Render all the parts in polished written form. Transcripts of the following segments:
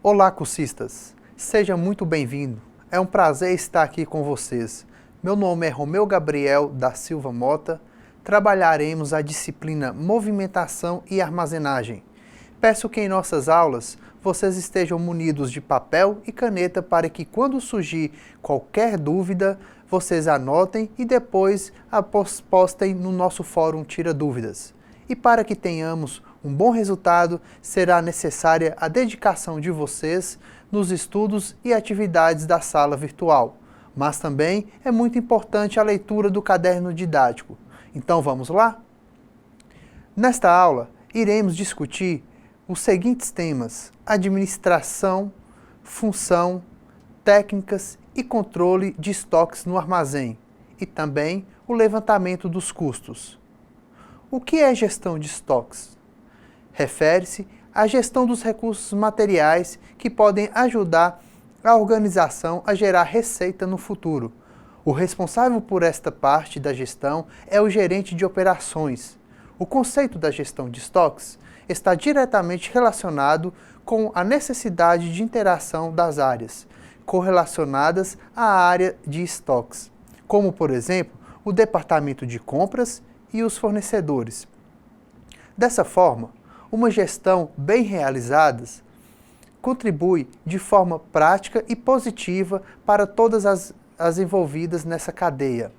Olá, cursistas! Seja muito bem-vindo. É um prazer estar aqui com vocês. Meu nome é Romeu Gabriel da Silva Mota. Trabalharemos a disciplina Movimentação e Armazenagem. Peço que em nossas aulas vocês estejam munidos de papel e caneta para que quando surgir qualquer dúvida, vocês anotem e depois a postem no nosso fórum Tira Dúvidas. E para que tenhamos um bom resultado, será necessária a dedicação de vocês nos estudos e atividades da sala virtual. Mas também é muito importante a leitura do caderno didático. Então vamos lá? Nesta aula, iremos discutir os seguintes temas: administração, função, técnicas e controle de estoques no armazém, e também o levantamento dos custos. O que é gestão de estoques? Refere-se à gestão dos recursos materiais que podem ajudar a organização a gerar receita no futuro. O responsável por esta parte da gestão é o gerente de operações. O conceito da gestão de estoques está diretamente relacionado com a necessidade de interação das áreas correlacionadas à área de estoques, como, por exemplo, o departamento de compras e os fornecedores. Dessa forma, uma gestão bem realizada contribui de forma prática e positiva para todas as envolvidas nessa cadeia.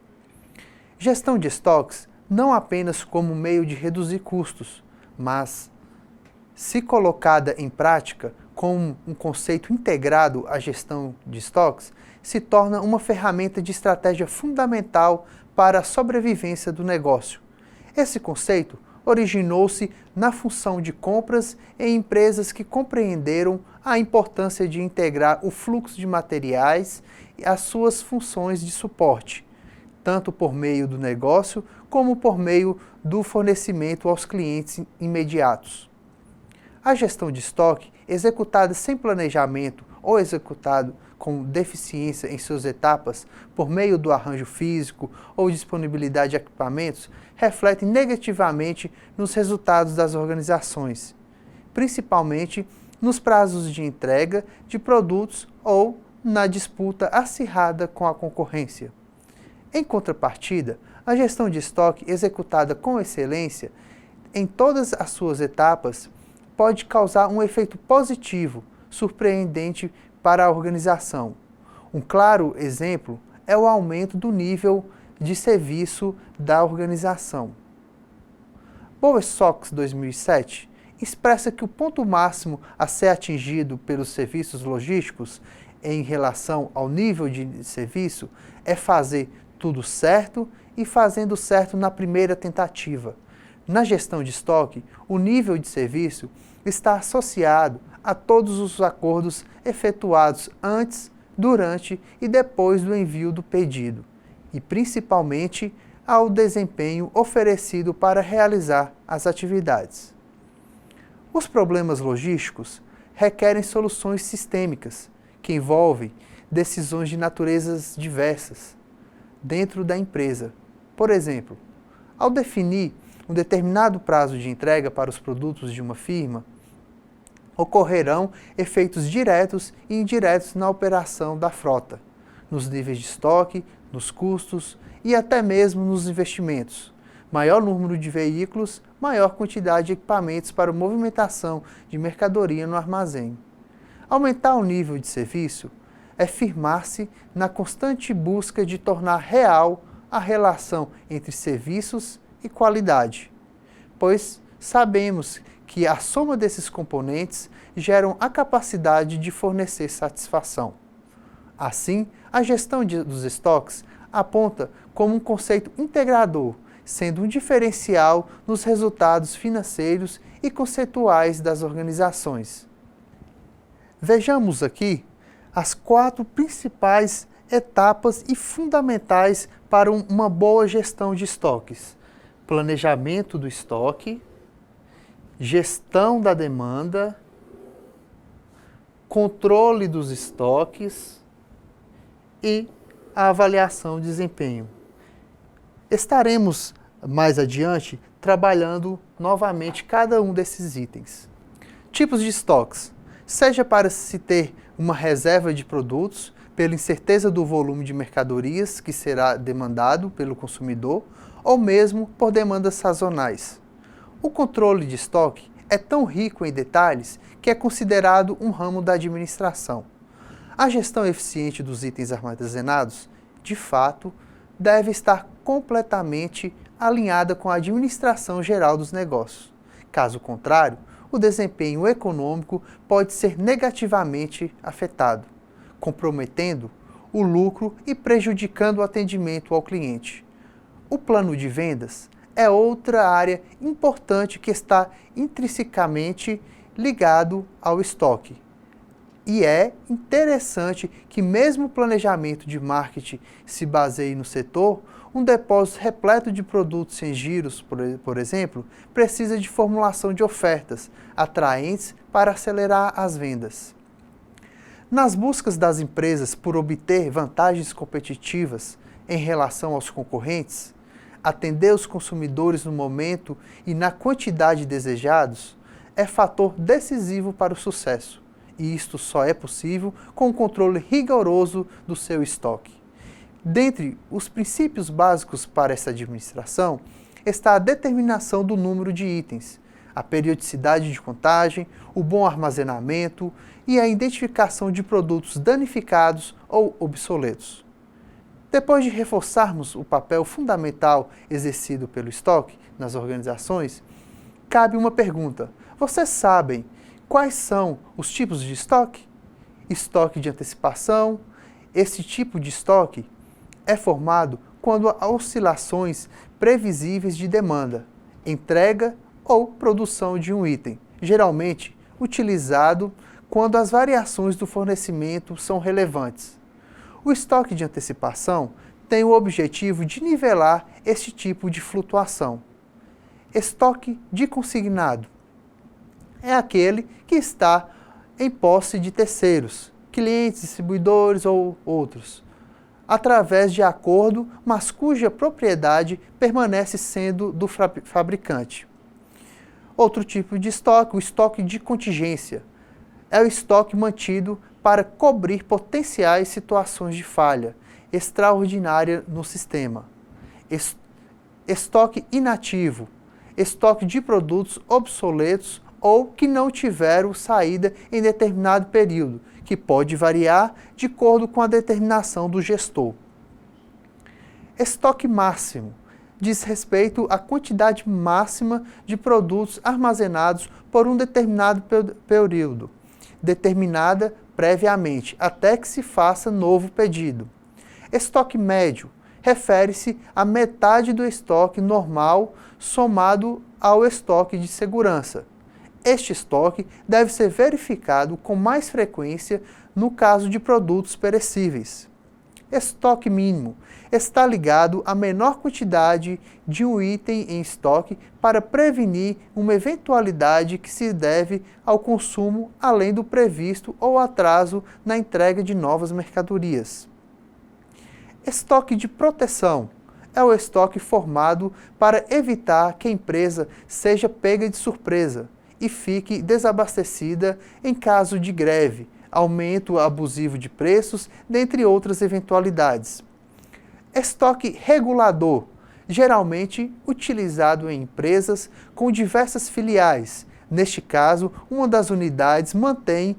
Gestão de estoques não apenas como meio de reduzir custos, mas, se colocada em prática com um conceito integrado à gestão de estoques, se torna uma ferramenta de estratégia fundamental para a sobrevivência do negócio. Esse conceito originou-se na função de compras em empresas que compreenderam a importância de integrar o fluxo de materiais e as suas funções de suporte, tanto por meio do negócio como por meio do fornecimento aos clientes imediatos. A gestão de estoque, executada sem planejamento ou executada com deficiência em suas etapas, por meio do arranjo físico ou disponibilidade de equipamentos, reflete negativamente nos resultados das organizações, principalmente nos prazos de entrega de produtos ou na disputa acirrada com a concorrência. Em contrapartida, a gestão de estoque executada com excelência em todas as suas etapas pode causar um efeito positivo, surpreendente para a organização. Um claro exemplo é o aumento do nível de serviço da organização. Boa SOX 2007 expressa que o ponto máximo a ser atingido pelos serviços logísticos em relação ao nível de serviço é fazer tudo certo e fazendo certo na primeira tentativa. Na gestão de estoque, o nível de serviço está associado a todos os acordos efetuados antes, durante e depois do envio do pedido, e principalmente ao desempenho oferecido para realizar as atividades. Os problemas logísticos requerem soluções sistêmicas, que envolvem decisões de naturezas diversas dentro da empresa. Por exemplo, ao definir um determinado prazo de entrega para os produtos de uma firma, ocorrerão efeitos diretos e indiretos na operação da frota, nos níveis de estoque, nos custos e até mesmo nos investimentos. Maior número de veículos, maior quantidade de equipamentos para movimentação de mercadoria no armazém. Aumentar o nível de serviço é firmar-se na constante busca de tornar real a relação entre serviços e qualidade, pois sabemos que a soma desses componentes geram a capacidade de fornecer satisfação. Assim, a gestão dos estoques aponta como um conceito integrador, sendo um diferencial nos resultados financeiros e conceituais das organizações. Vejamos aqui as 4 principais etapas e fundamentais para uma boa gestão de estoques: planejamento do estoque, gestão da demanda, controle dos estoques e a avaliação de desempenho. Estaremos mais adiante trabalhando novamente cada um desses itens. Tipos de estoques. seja para se ter uma reserva de produtos, pela incerteza do volume de mercadorias que será demandado pelo consumidor, ou mesmo por demandas sazonais. O controle de estoque é tão rico em detalhes que é considerado um ramo da administração. A gestão eficiente dos itens armazenados, de fato, deve estar completamente alinhada com a administração geral dos negócios. Caso contrário, o desempenho econômico pode ser negativamente afetado, comprometendo o lucro e prejudicando o atendimento ao cliente. O plano de vendas é outra área importante que está intrinsecamente ligado ao estoque. E é interessante que mesmo o planejamento de marketing se baseie no setor, um depósito repleto de produtos em giros, por exemplo, precisa de formulação de ofertas atraentes para acelerar as vendas. Nas buscas das empresas por obter vantagens competitivas em relação aos concorrentes, atender os consumidores no momento e na quantidade desejados é fator decisivo para o sucesso, e isto só é possível com um controle rigoroso do seu estoque. Dentre os princípios básicos para essa administração está a determinação do número de itens, a periodicidade de contagem, o bom armazenamento e a identificação de produtos danificados ou obsoletos. Depois de reforçarmos o papel fundamental exercido pelo estoque nas organizações, cabe uma pergunta: vocês sabem quais são os tipos de estoque? Estoque de antecipação. Esse tipo de estoque é formado quando há oscilações previsíveis de demanda, entrega ou produção de um item, geralmente utilizado quando as variações do fornecimento são relevantes. O estoque de antecipação tem o objetivo de nivelar este tipo de flutuação. Estoque de consignado é aquele que está em posse de terceiros, clientes, distribuidores ou outros, através de acordo, mas cuja propriedade permanece sendo do fabricante. Outro tipo de estoque, o estoque de contingência, é o estoque mantido para cobrir potenciais situações de falha extraordinária no sistema. Estoque inativo, estoque de produtos obsoletos ou que não tiveram saída em determinado período, que pode variar de acordo com a determinação do gestor. Estoque máximo diz respeito à quantidade máxima de produtos armazenados por um determinado período, determinada previamente, até que se faça novo pedido. Estoque médio refere-se à metade do estoque normal somado ao estoque de segurança. Este estoque deve ser verificado com mais frequência no caso de produtos perecíveis. Estoque mínimo está ligado à menor quantidade de um item em estoque para prevenir uma eventualidade que se deve ao consumo além do previsto ou atraso na entrega de novas mercadorias. Estoque de proteção é o estoque formado para evitar que a empresa seja pega de surpresa e fique desabastecida em caso de greve, aumento abusivo de preços, dentre outras eventualidades. Estoque regulador, geralmente utilizado em empresas com diversas filiais. Neste caso, uma das unidades mantém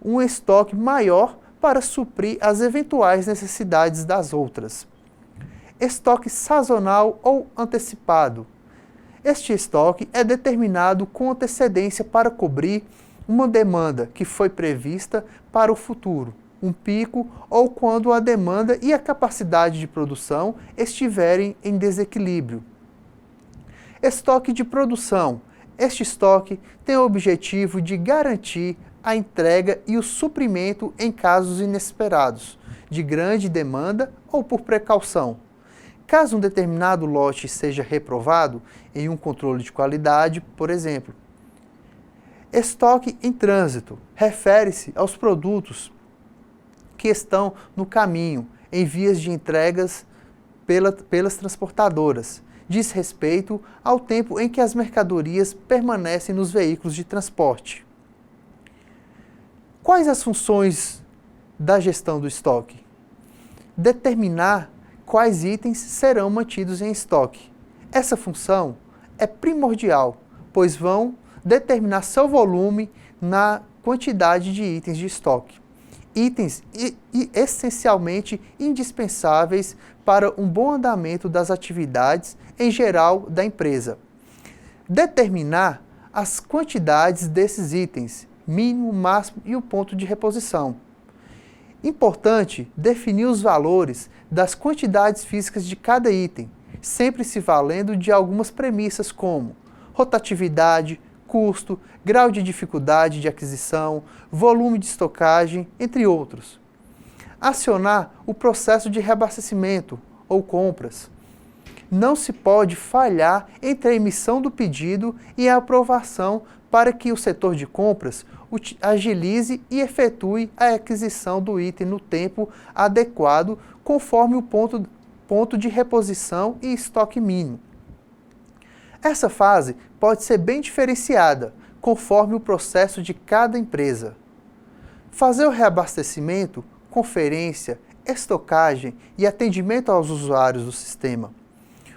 um estoque maior para suprir as eventuais necessidades das outras. Estoque sazonal ou antecipado. Este estoque é determinado com antecedência para cobrir uma demanda que foi prevista para o futuro, um pico ou quando a demanda e a capacidade de produção estiverem em desequilíbrio. Estoque de produção. Este estoque tem o objetivo de garantir a entrega e o suprimento em casos inesperados, de grande demanda ou por precaução. Caso um determinado lote seja reprovado em um controle de qualidade, por exemplo. Estoque em trânsito refere-se aos produtos que estão no caminho, em vias de entregas pelas transportadoras. Diz respeito ao tempo em que as mercadorias permanecem nos veículos de transporte. Quais as funções da gestão do estoque? Determinar quais itens serão mantidos em estoque. Essa função é primordial, pois vão determinar seu volume na quantidade de itens de estoque. Itens essencialmente indispensáveis para um bom andamento das atividades em geral da empresa. Determinar as quantidades desses itens, mínimo, máximo e o ponto de reposição. Importante definir os valores das quantidades físicas de cada item, sempre se valendo de algumas premissas como rotatividade, custo, grau de dificuldade de aquisição, volume de estocagem, entre outros. Acionar o processo de reabastecimento ou compras. Não se pode falhar entre a emissão do pedido e a aprovação para que o setor de compras agilize e efetue a aquisição do item no tempo adequado, conforme o ponto de reposição e estoque mínimo. Essa fase pode ser bem diferenciada, conforme o processo de cada empresa. Fazer o reabastecimento, conferência, estocagem e atendimento aos usuários do sistema.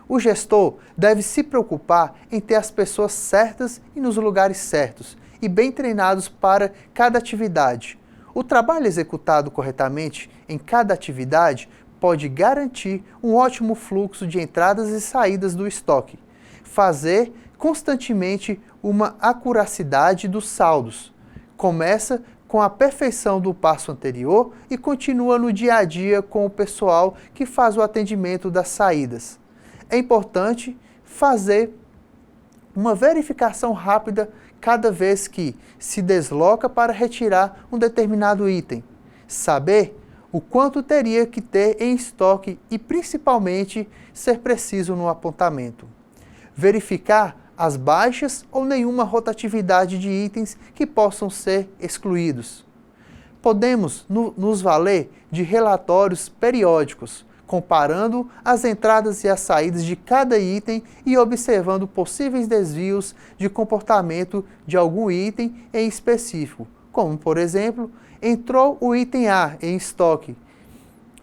O gestor deve se preocupar em ter as pessoas certas e nos lugares certos e bem treinados para cada atividade. O trabalho executado corretamente em cada atividade pode garantir um ótimo fluxo de entradas e saídas do estoque. Fazer constantemente uma acuracidade dos saldos. Começa com a perfeição do passo anterior e continua no dia a dia com o pessoal que faz o atendimento das saídas. É importante fazer uma verificação rápida cada vez que se desloca para retirar um determinado item. Saber o quanto teria que ter em estoque e, principalmente, ser preciso no apontamento. Verificar as baixas ou nenhuma rotatividade de itens que possam ser excluídos. Podemos nos valer de relatórios periódicos, comparando as entradas e as saídas de cada item e observando possíveis desvios de comportamento de algum item em específico, como, por exemplo, entrou o item A em estoque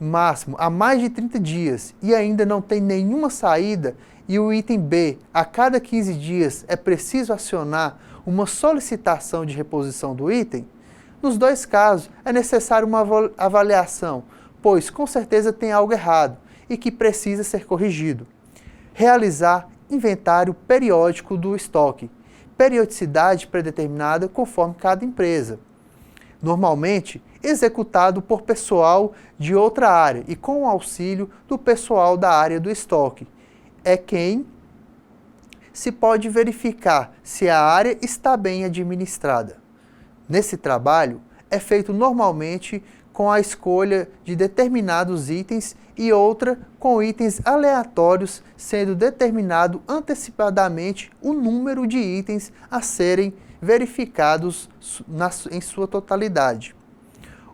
máximo há mais de 30 dias e ainda não tem nenhuma saída, e o item B, a cada 15 dias, é preciso acionar uma solicitação de reposição do item? Nos dois casos, é necessário uma avaliação, pois com certeza tem algo errado e que precisa ser corrigido. Realizar inventário periódico do estoque, periodicidade predeterminada conforme cada empresa. Normalmente, executado por pessoal de outra área e com o auxílio do pessoal da área do estoque. É quem se pode verificar se a área está bem administrada. Nesse trabalho, é feito normalmente com a escolha de determinados itens e outra com itens aleatórios, sendo determinado antecipadamente o número de itens a serem verificados em sua totalidade.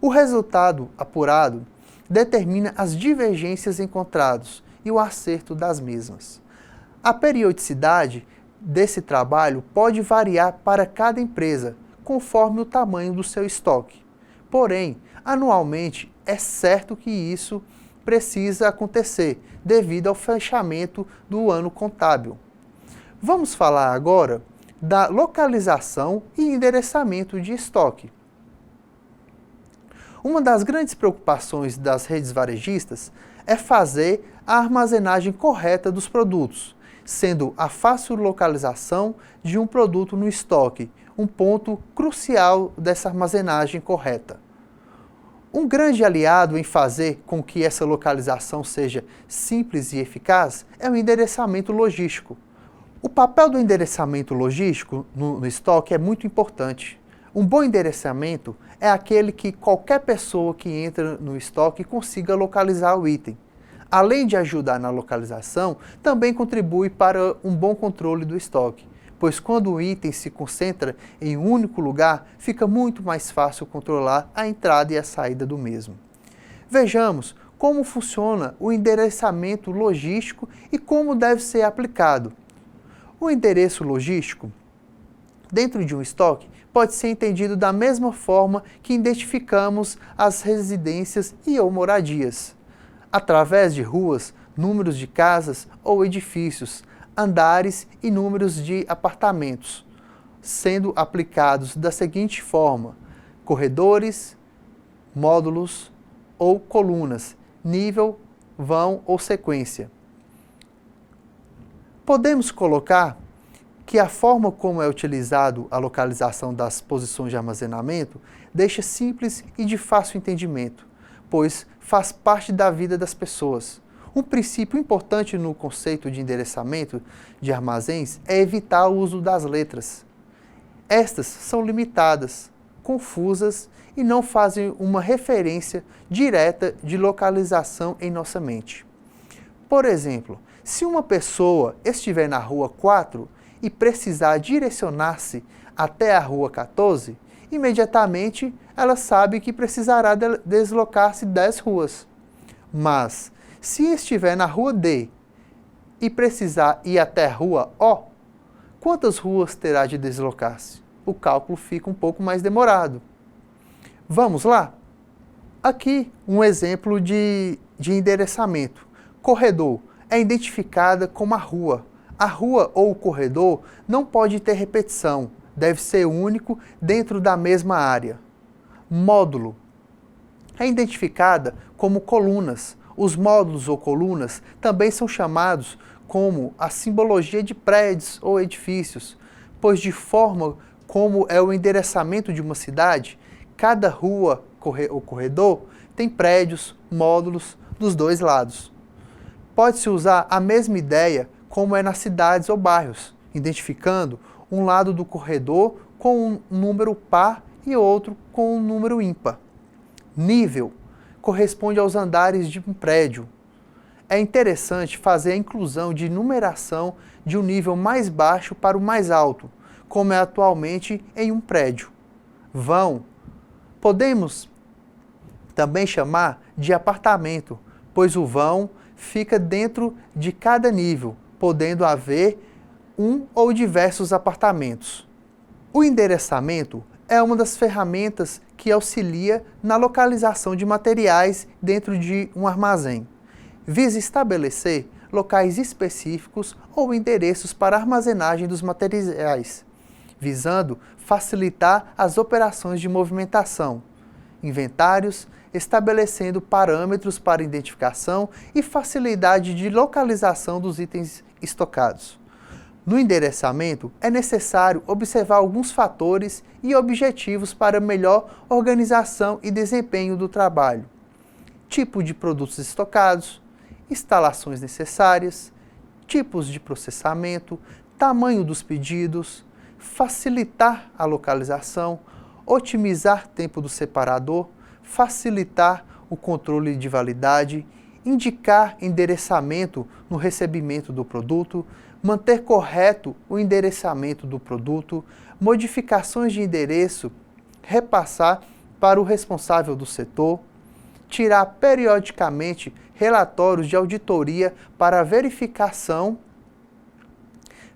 O resultado apurado determina as divergências encontradas e o acerto das mesmas. A periodicidade desse trabalho pode variar para cada empresa, conforme o tamanho do seu estoque. Porém, anualmente é certo que isso precisa acontecer devido ao fechamento do ano contábil. Vamos falar agora da localização e endereçamento de estoque. Uma das grandes preocupações das redes varejistas é fazer a armazenagem correta dos produtos, sendo a fácil localização de um produto no estoque um ponto crucial dessa armazenagem correta. Um grande aliado em fazer com que essa localização seja simples e eficaz é o endereçamento logístico. O papel do endereçamento logístico no estoque é muito importante. Um bom endereçamento é aquele que qualquer pessoa que entra no estoque consiga localizar o item. Além de ajudar na localização, também contribui para um bom controle do estoque, pois quando o item se concentra em um único lugar, fica muito mais fácil controlar a entrada e a saída do mesmo. Vejamos como funciona o endereçamento logístico e como deve ser aplicado. O endereço logístico, dentro de um estoque, pode ser entendido da mesma forma que identificamos as residências e ou moradias, através de ruas, números de casas ou edifícios, andares e números de apartamentos, sendo aplicados da seguinte forma: corredores, módulos ou colunas, nível, vão ou sequência. Podemos colocar que a forma como é utilizado a localização das posições de armazenamento deixa simples e de fácil entendimento, pois faz parte da vida das pessoas. Um princípio importante no conceito de endereçamento de armazéns é evitar o uso das letras. Estas são limitadas, confusas e não fazem uma referência direta de localização em nossa mente. Por exemplo, se uma pessoa estiver na rua 4 e precisar direcionar-se até a rua 14, imediatamente ela sabe que precisará deslocar-se 10 ruas. Mas, se estiver na rua D e precisar ir até a rua O, quantas ruas terá de deslocar-se? O cálculo fica um pouco mais demorado. Vamos lá? Aqui um exemplo de endereçamento. Corredor é identificada como a rua. A rua ou o corredor não pode ter repetição, deve ser único dentro da mesma área. Módulo é identificada como colunas. Os módulos ou colunas também são chamados como a simbologia de prédios ou edifícios, pois de forma como é o endereçamento de uma cidade, cada rua ou corredor tem prédios, módulos dos dois lados. Pode-se usar a mesma ideia como é nas cidades ou bairros, identificando um lado do corredor com um número par e outro com um número ímpar. Nível corresponde aos andares de um prédio. É interessante fazer a inclusão de numeração de um nível mais baixo para o mais alto, como é atualmente em um prédio. Vão podemos também chamar de apartamento, pois o vão fica dentro de cada nível, podendo haver um ou diversos apartamentos. O endereçamento é uma das ferramentas que auxilia na localização de materiais dentro de um armazém. Visa estabelecer locais específicos ou endereços para armazenagem dos materiais, visando facilitar as operações de movimentação, inventários, estabelecendo parâmetros para identificação e facilidade de localização dos itens estocados. No endereçamento, é necessário observar alguns fatores e objetivos para melhor organização e desempenho do trabalho: tipo de produtos estocados, instalações necessárias, tipos de processamento, tamanho dos pedidos, facilitar a localização, otimizar tempo do separador, facilitar o controle de validade, indicar endereçamento no recebimento do produto, manter correto o endereçamento do produto, modificações de endereço, repassar para o responsável do setor, tirar periodicamente relatórios de auditoria para verificação,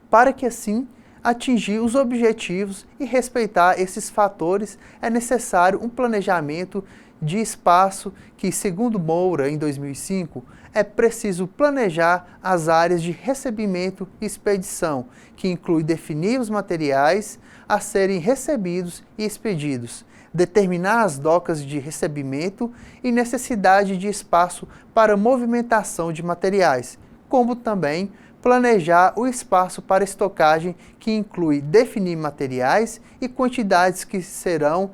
para que assim atingir os objetivos e respeitar esses fatores, é necessário um planejamento de espaço que, segundo Moura, em 2005, é preciso planejar as áreas de recebimento e expedição, que inclui definir os materiais a serem recebidos e expedidos, determinar as docas de recebimento e necessidade de espaço para movimentação de materiais, como também planejar o espaço para estocagem, que inclui definir materiais e quantidades que serão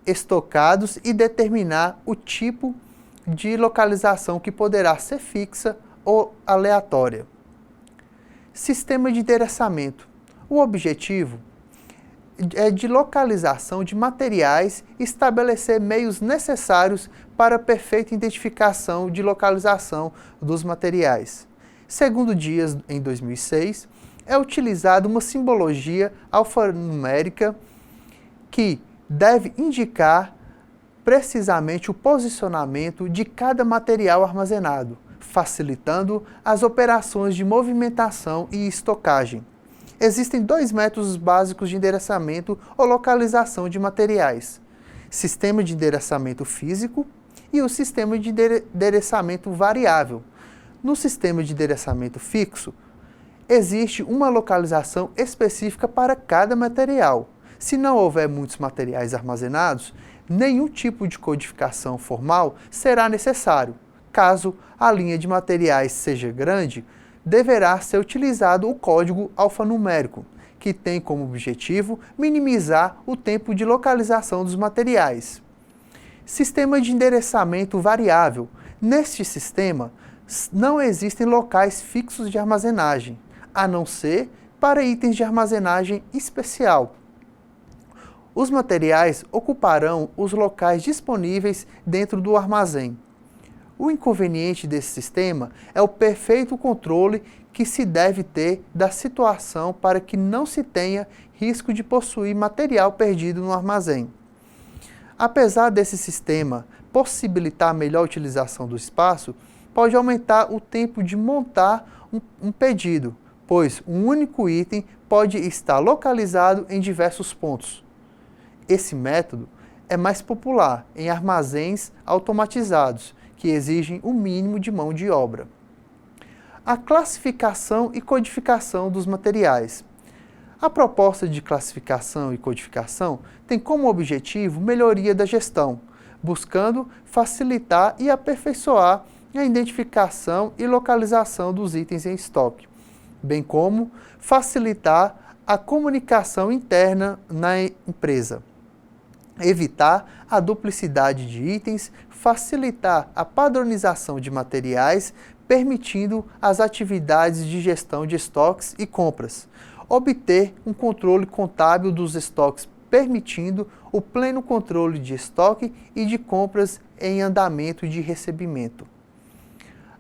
estocados e determinar o tipo de localização, que poderá ser fixa ou aleatória. Sistema de endereçamento. O objetivo é de localização de materiais e estabelecer meios necessários para a perfeita identificação de localização dos materiais. Segundo Dias, em 2006, é utilizada uma simbologia alfanumérica que deve indicar precisamente o posicionamento de cada material armazenado, facilitando as operações de movimentação e estocagem. Existem dois métodos básicos de endereçamento ou localização de materiais: sistema de endereçamento físico e o sistema de endereçamento variável. No sistema de endereçamento fixo, existe uma localização específica para cada material. Se não houver muitos materiais armazenados, nenhum tipo de codificação formal será necessário. Caso a linha de materiais seja grande, deverá ser utilizado o código alfanumérico, que tem como objetivo minimizar o tempo de localização dos materiais. Sistema de endereçamento variável. Neste sistema, não existem locais fixos de armazenagem, a não ser para itens de armazenagem especial. Os materiais ocuparão os locais disponíveis dentro do armazém. O inconveniente desse sistema é o perfeito controle que se deve ter da situação para que não se tenha risco de possuir material perdido no armazém. Apesar desse sistema possibilitar a melhor utilização do espaço, pode aumentar o tempo de montar um pedido, pois um único item pode estar localizado em diversos pontos. Esse método é mais popular em armazéns automatizados, que exigem o mínimo de mão de obra. A classificação e codificação dos materiais. A proposta de classificação e codificação tem como objetivo melhoria da gestão, buscando facilitar e aperfeiçoar a identificação e localização dos itens em estoque, bem como facilitar a comunicação interna na empresa, evitar a duplicidade de itens, facilitar a padronização de materiais, permitindo as atividades de gestão de estoques e compras, obter um controle contábil dos estoques, permitindo o pleno controle de estoque e de compras em andamento de recebimento.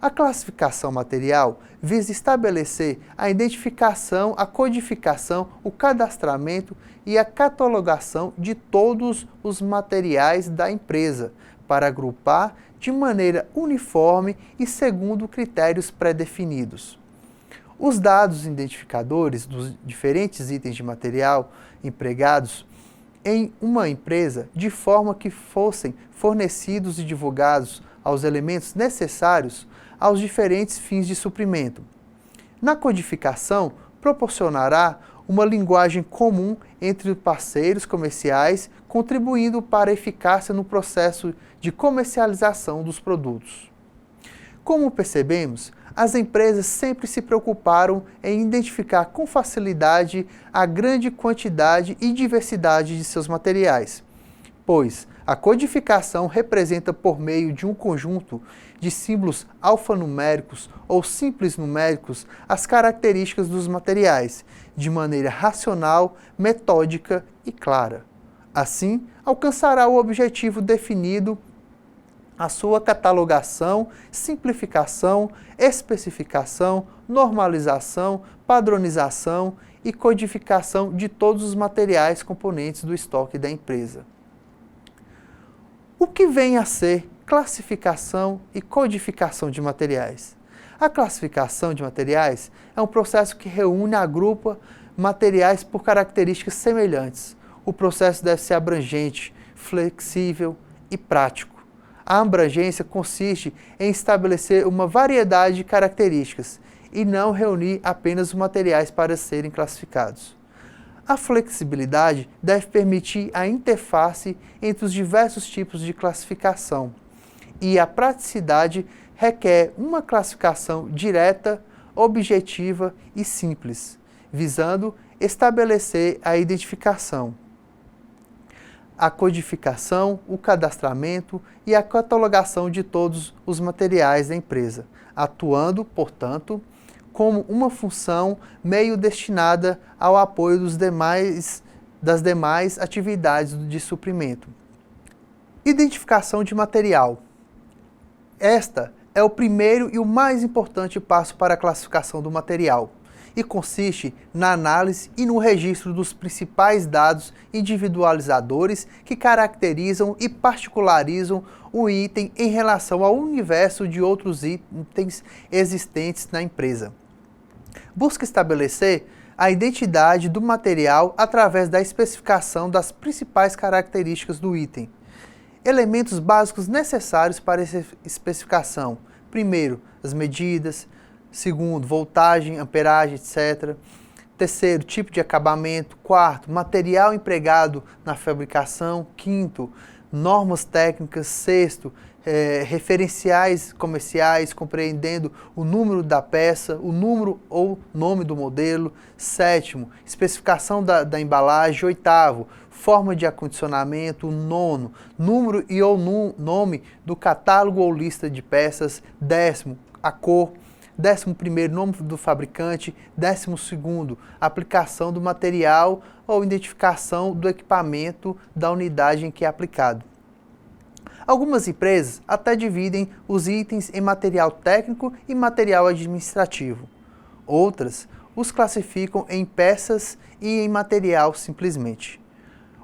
A classificação material visa estabelecer a identificação, a codificação, o cadastramento e a catalogação de todos os materiais da empresa, para agrupar de maneira uniforme e segundo critérios pré-definidos. Os dados identificadores dos diferentes itens de material empregados em uma empresa, de forma que fossem fornecidos e divulgados aos elementos necessários aos diferentes fins de suprimento. Na codificação, proporcionará uma linguagem comum entre os parceiros comerciais, contribuindo para a eficácia no processo de comercialização dos produtos. Como percebemos, as empresas sempre se preocuparam em identificar com facilidade a grande quantidade e diversidade de seus materiais, pois a codificação representa, por meio de um conjunto de símbolos alfanuméricos ou simples numéricos, as características dos materiais, de maneira racional, metódica e clara. Assim, alcançará o objetivo definido, a sua catalogação, simplificação, especificação, normalização, padronização e codificação de todos os materiais componentes do estoque da empresa. O que vem a ser classificação e codificação de materiais? A classificação de materiais é um processo que reúne e agrupa materiais por características semelhantes. O processo deve ser abrangente, flexível e prático. A abrangência consiste em estabelecer uma variedade de características e não reunir apenas os materiais para serem classificados. A flexibilidade deve permitir a interface entre os diversos tipos de classificação, e a praticidade requer uma classificação direta, objetiva e simples, visando estabelecer a identificação, a codificação, o cadastramento e a catalogação de todos os materiais da empresa, atuando, portanto, como uma função meio destinada ao apoio das demais atividades de suprimento. Identificação de material. Esta é o primeiro e o mais importante passo para a classificação do material, e consiste na análise e no registro dos principais dados individualizadores que caracterizam e particularizam o item em relação ao universo de outros itens existentes na empresa. Busca estabelecer a identidade do material através da especificação das principais características do item. Elementos básicos necessários para essa especificação. Primeiro, as medidas. Segundo, voltagem, amperagem, etc. Terceiro, tipo de acabamento. Quarto, material empregado na fabricação. Quinto, normas técnicas. Sexto, referenciais comerciais, compreendendo o número da peça, o número ou nome do modelo. Sétimo, especificação da embalagem. Oitavo, forma de acondicionamento. Nono, número e ou nome do catálogo ou lista de peças. Décimo, a cor. 11º, nome do fabricante. 12º, aplicação do material ou identificação do equipamento da unidade em que é aplicado. Algumas empresas até dividem os itens em material técnico e material administrativo. Outras os classificam em peças e em material simplesmente.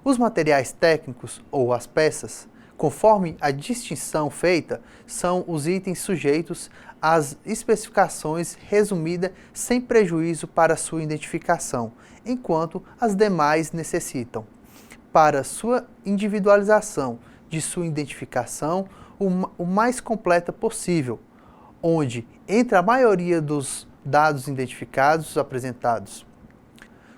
Os materiais técnicos ou as peças, conforme a distinção feita, são os itens sujeitos às especificações resumidas sem prejuízo para sua identificação, enquanto as demais necessitam, para sua individualização, de sua identificação o mais completa possível, onde entra a maioria dos dados identificados apresentados.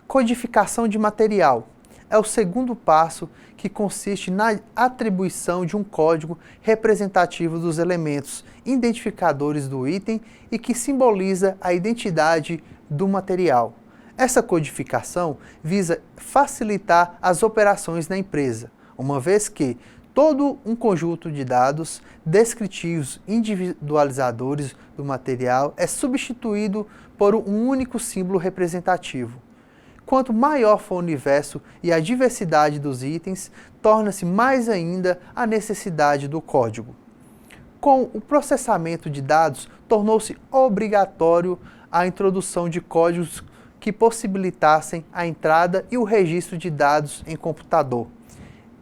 Codificação de material é o segundo passo, que consiste na atribuição de um código representativo dos elementos identificadores do item e que simboliza a identidade do material. Essa codificação visa facilitar as operações na empresa, uma vez que todo um conjunto de dados descritivos individualizadores do material é substituído por um único símbolo representativo. Quanto maior for o universo e a diversidade dos itens, torna-se mais ainda a necessidade do código. Com o processamento de dados, tornou-se obrigatório a introdução de códigos que possibilitassem a entrada e o registro de dados em computador,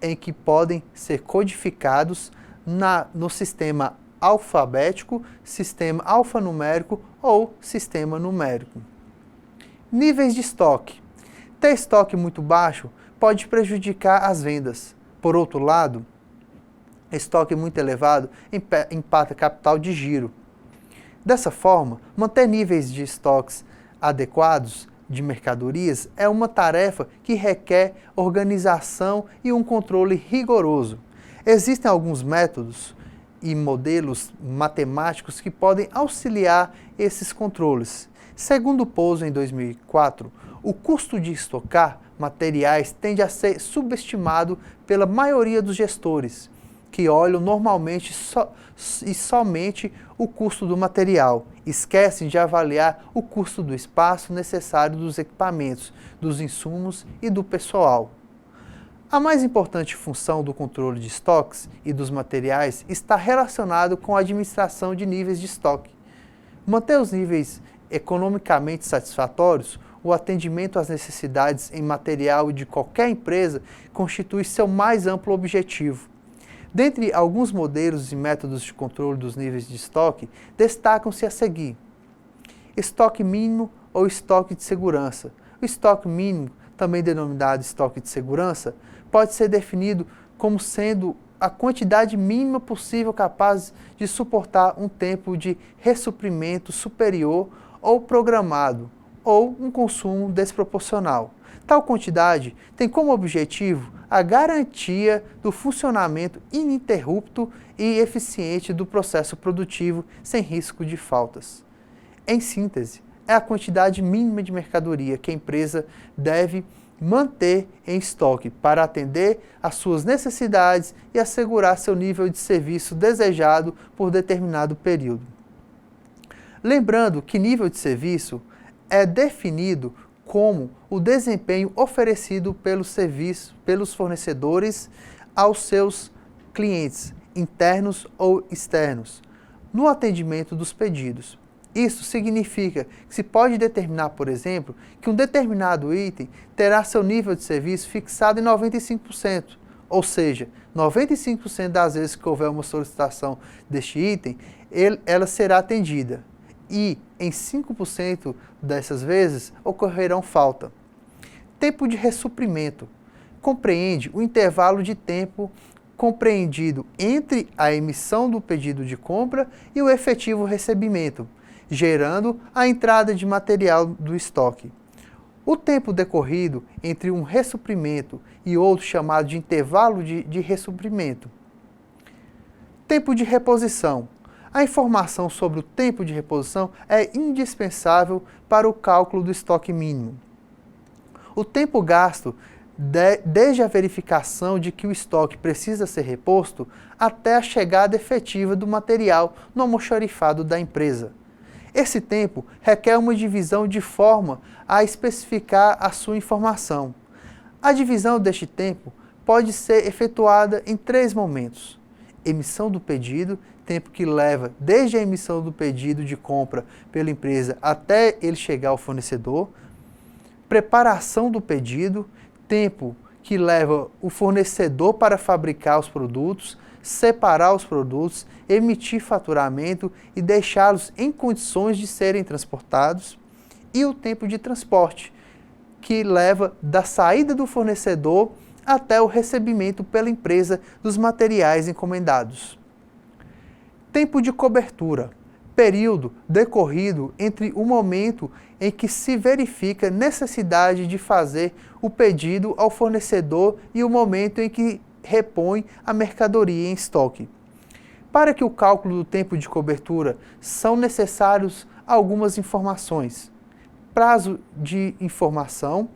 em que podem ser codificados no sistema alfabético, sistema alfanumérico ou sistema numérico. Níveis de estoque. Ter estoque muito baixo pode prejudicar as vendas. Por outro lado, estoque muito elevado impacta capital de giro. Dessa forma, manter níveis de estoques adequados de mercadorias é uma tarefa que requer organização e um controle rigoroso. Existem alguns métodos e modelos matemáticos que podem auxiliar esses controles. Segundo o Pouso, em 2004, o custo de estocar materiais tende a ser subestimado pela maioria dos gestores, que olham normalmente somente o custo do material, esquecem de avaliar o custo do espaço necessário dos equipamentos, dos insumos e do pessoal. A mais importante função do controle de estoques e dos materiais está relacionado com a administração de níveis de estoque. Manter os níveis economicamente satisfatórios, o atendimento às necessidades em material de qualquer empresa constitui seu mais amplo objetivo. Dentre alguns modelos e métodos de controle dos níveis de estoque, destacam-se a seguir: estoque mínimo ou estoque de segurança. O estoque mínimo, também denominado estoque de segurança, pode ser definido como sendo a quantidade mínima possível capaz de suportar um tempo de ressuprimento superior ou programado, ou um consumo desproporcional. Tal quantidade tem como objetivo a garantia do funcionamento ininterrupto e eficiente do processo produtivo sem risco de faltas. Em síntese, é a quantidade mínima de mercadoria que a empresa deve manter em estoque para atender às suas necessidades e assegurar seu nível de serviço desejado por determinado período. Lembrando que nível de serviço é definido como o desempenho oferecido pelos fornecedores aos seus clientes, internos ou externos, no atendimento dos pedidos. Isso significa que se pode determinar, por exemplo, que um determinado item terá seu nível de serviço fixado em 95%, ou seja, 95% das vezes que houver uma solicitação deste item, ela será atendida. e, em 5% dessas vezes, ocorrerão falta. Tempo de ressuprimento compreende o intervalo de tempo compreendido entre a emissão do pedido de compra e o efetivo recebimento, gerando a entrada de material do estoque. O tempo decorrido entre um ressuprimento e outro chamado de intervalo de ressuprimento. Tempo de reposição. A informação sobre o tempo de reposição é indispensável para o cálculo do estoque mínimo. O tempo gasto desde a verificação de que o estoque precisa ser reposto até a chegada efetiva do material no almoxarifado da empresa. Esse tempo requer uma divisão de forma a especificar a sua informação. A divisão deste tempo pode ser efetuada em 3 momentos. Emissão do pedido, tempo que leva desde a emissão do pedido de compra pela empresa até ele chegar ao fornecedor. Preparação do pedido, tempo que leva o fornecedor para fabricar os produtos, separar os produtos, emitir faturamento e deixá-los em condições de serem transportados. E o tempo de transporte, que leva da saída do fornecedor até o recebimento pela empresa dos materiais encomendados. Tempo de cobertura, período decorrido entre o momento em que se verifica necessidade de fazer o pedido ao fornecedor e o momento em que repõe a mercadoria em estoque. Para que o cálculo do tempo de cobertura são necessários algumas informações. Prazo de informação,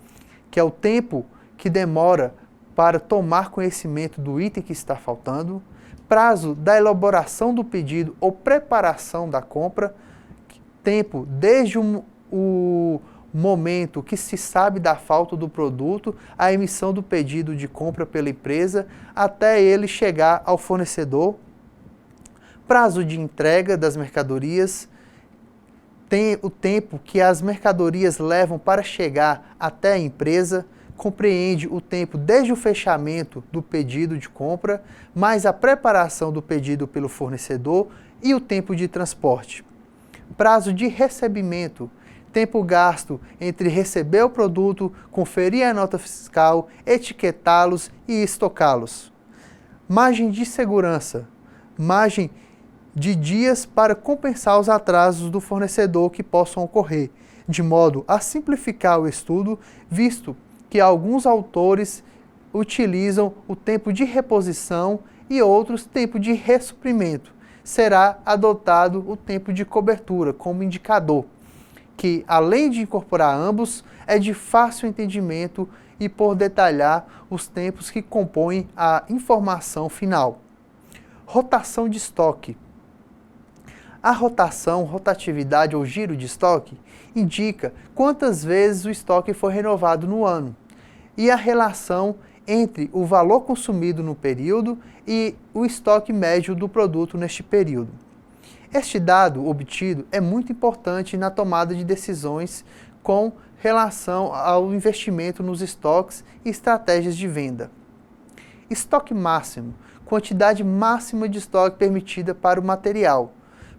que é o tempo que demora para tomar conhecimento do item que está faltando. Prazo da elaboração do pedido ou preparação da compra, tempo desde o momento que se sabe da falta do produto, a emissão do pedido de compra pela empresa, até ele chegar ao fornecedor. Prazo de entrega das mercadorias, tem o tempo que as mercadorias levam para chegar até a empresa, compreende o tempo desde o fechamento do pedido de compra, mais a preparação do pedido pelo fornecedor e o tempo de transporte. Prazo de recebimento, tempo gasto entre receber o produto, conferir a nota fiscal, etiquetá-los e estocá-los. Margem de segurança, margem de dias para compensar os atrasos do fornecedor que possam ocorrer, de modo a simplificar o estudo, visto que alguns autores utilizam o tempo de reposição e outros tempo de ressuprimento. Será adotado o tempo de cobertura como indicador, que além de incorporar ambos, é de fácil entendimento e por detalhar os tempos que compõem a informação final. Rotação de estoque. A rotação, rotatividade ou giro de estoque indica quantas vezes o estoque foi renovado no ano e a relação entre o valor consumido no período e o estoque médio do produto neste período. Este dado obtido é muito importante na tomada de decisões com relação ao investimento nos estoques e estratégias de venda. Estoque máximo, quantidade máxima de estoque permitida para o material.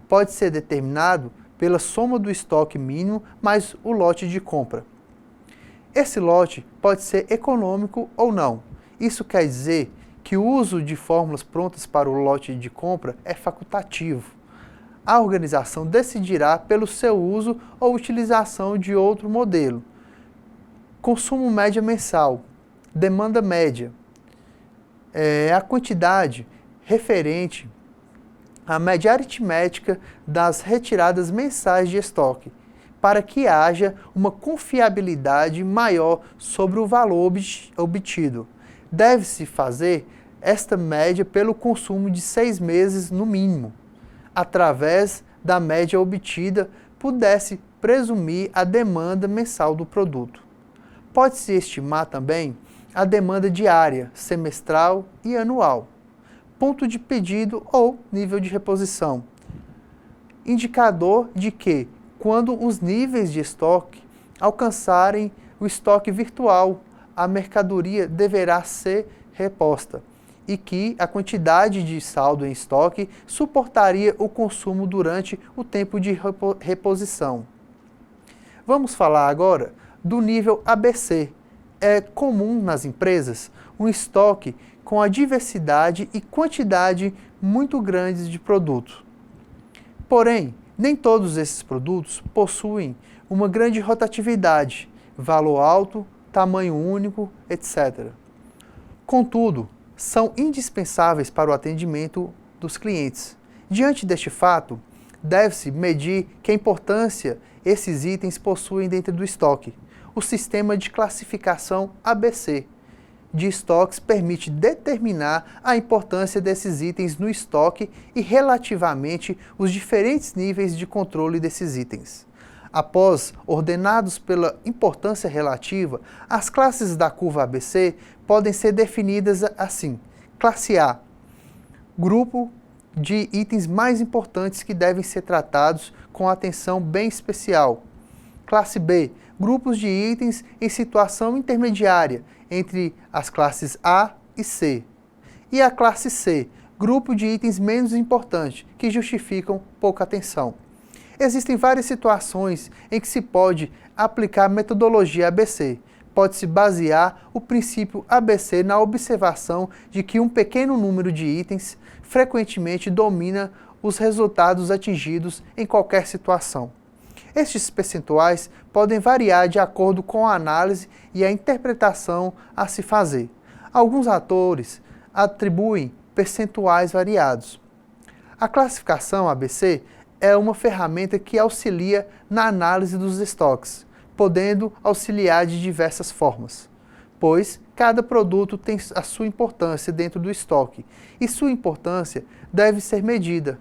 Pode ser determinado pela soma do estoque mínimo mais o lote de compra. Esse lote pode ser econômico ou não. Isso quer dizer que o uso de fórmulas prontas para o lote de compra é facultativo. A organização decidirá pelo seu uso ou utilização de outro modelo. Consumo média mensal, demanda média. É a quantidade referente a média aritmética das retiradas mensais de estoque, para que haja uma confiabilidade maior sobre o valor obtido. Deve-se fazer esta média pelo consumo de 6 meses no mínimo. Através da média obtida, pudesse presumir a demanda mensal do produto. Pode-se estimar também a demanda diária, semestral e anual. Ponto de pedido ou nível de reposição. Indicador de que, quando os níveis de estoque alcançarem o estoque virtual, a mercadoria deverá ser reposta. e que a quantidade de saldo em estoque suportaria o consumo durante o tempo de reposição. Vamos falar agora do nível ABC. É comum nas empresas um estoque com a diversidade e quantidade muito grandes de produtos. Porém, nem todos esses produtos possuem uma grande rotatividade, valor alto, tamanho único, etc. Contudo, são indispensáveis para o atendimento dos clientes. Diante deste fato, deve-se medir que importância esses itens possuem dentro do estoque. O sistema de classificação ABC de estoques permite determinar a importância desses itens no estoque e relativamente os diferentes níveis de controle desses itens. Após ordenados pela importância relativa, as classes da curva ABC podem ser definidas assim. Classe A, grupo de itens mais importantes que devem ser tratados com atenção bem especial. Classe B, grupos de itens em situação intermediária entre as classes A e C. E a classe C, grupo de itens menos importantes, que justificam pouca atenção. Existem várias situações em que se pode aplicar a metodologia ABC. Pode-se basear o princípio ABC na observação de que um pequeno número de itens frequentemente domina os resultados atingidos em qualquer situação. Estes percentuais podem variar de acordo com a análise e a interpretação a se fazer. Alguns autores atribuem percentuais variados. A classificação ABC é uma ferramenta que auxilia na análise dos estoques, podendo auxiliar de diversas formas, pois cada produto tem a sua importância dentro do estoque e sua importância deve ser medida,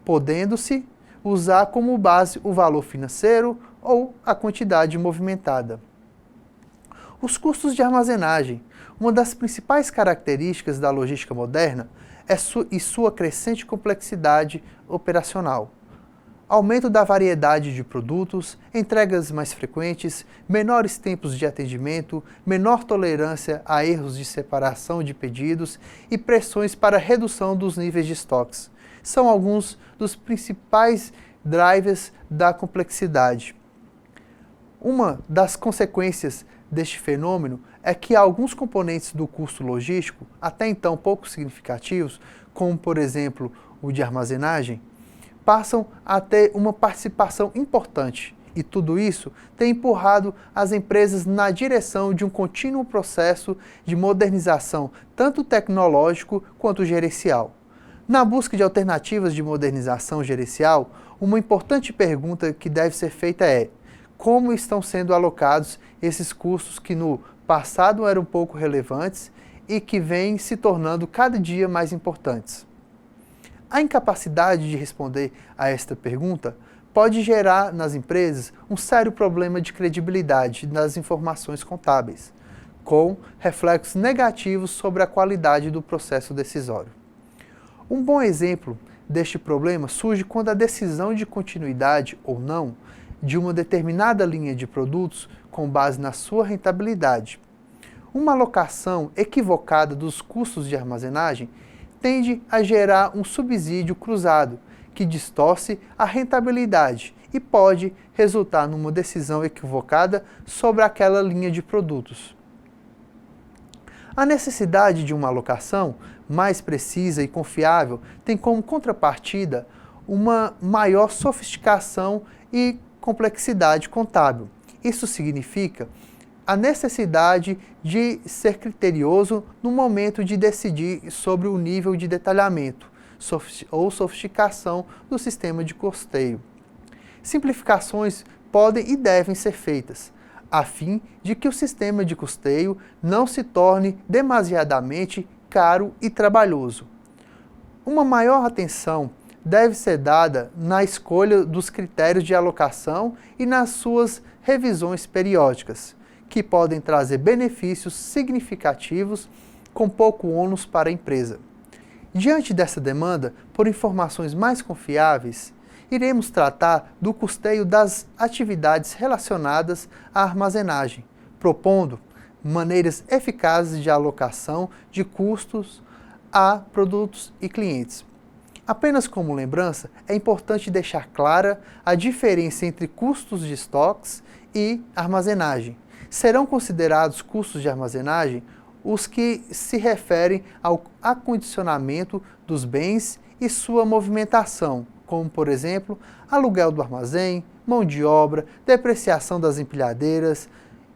podendo-se usar como base o valor financeiro ou a quantidade movimentada. Os custos de armazenagem. Uma das principais características da logística moderna é sua crescente complexidade operacional. Aumento da variedade de produtos, entregas mais frequentes, menores tempos de atendimento, menor tolerância a erros de separação de pedidos e pressões para redução dos níveis de estoques. São alguns dos principais drivers da complexidade. Uma das consequências deste fenômeno é que alguns componentes do custo logístico, até então pouco significativos, como por exemplo o de armazenagem, passam a ter uma participação importante. E tudo isso tem empurrado as empresas na direção de um contínuo processo de modernização, tanto tecnológico quanto gerencial. Na busca de alternativas de modernização gerencial, uma importante pergunta que deve ser feita é: como estão sendo alocados esses custos que no passado eram pouco relevantes e que vêm se tornando cada dia mais importantes? A incapacidade de responder a esta pergunta pode gerar nas empresas um sério problema de credibilidade das informações contábeis, com reflexos negativos sobre a qualidade do processo decisório. Um bom exemplo deste problema surge quando a decisão de continuidade ou não de uma determinada linha de produtos com base na sua rentabilidade. Uma alocação equivocada dos custos de armazenagem tende a gerar um subsídio cruzado, que distorce a rentabilidade e pode resultar numa decisão equivocada sobre aquela linha de produtos. A necessidade de uma alocação mais precisa e confiável tem como contrapartida uma maior sofisticação e complexidade contábil. Isso significa a necessidade de ser criterioso no momento de decidir sobre o nível de detalhamento ou sofisticação do sistema de custeio. Simplificações podem e devem ser feitas, a fim de que o sistema de custeio não se torne demasiadamente caro e trabalhoso. Uma maior atenção deve ser dada na escolha dos critérios de alocação e nas suas revisões periódicas, que podem trazer benefícios significativos com pouco ônus para a empresa. Diante dessa demanda por informações mais confiáveis, iremos tratar do custeio das atividades relacionadas à armazenagem, propondo maneiras eficazes de alocação de custos a produtos e clientes. Apenas como lembrança, é importante deixar clara a diferença entre custos de estoques e armazenagem. Serão considerados custos de armazenagem os que se referem ao acondicionamento dos bens e sua movimentação, como, por exemplo, aluguel do armazém, mão de obra, depreciação das empilhadeiras,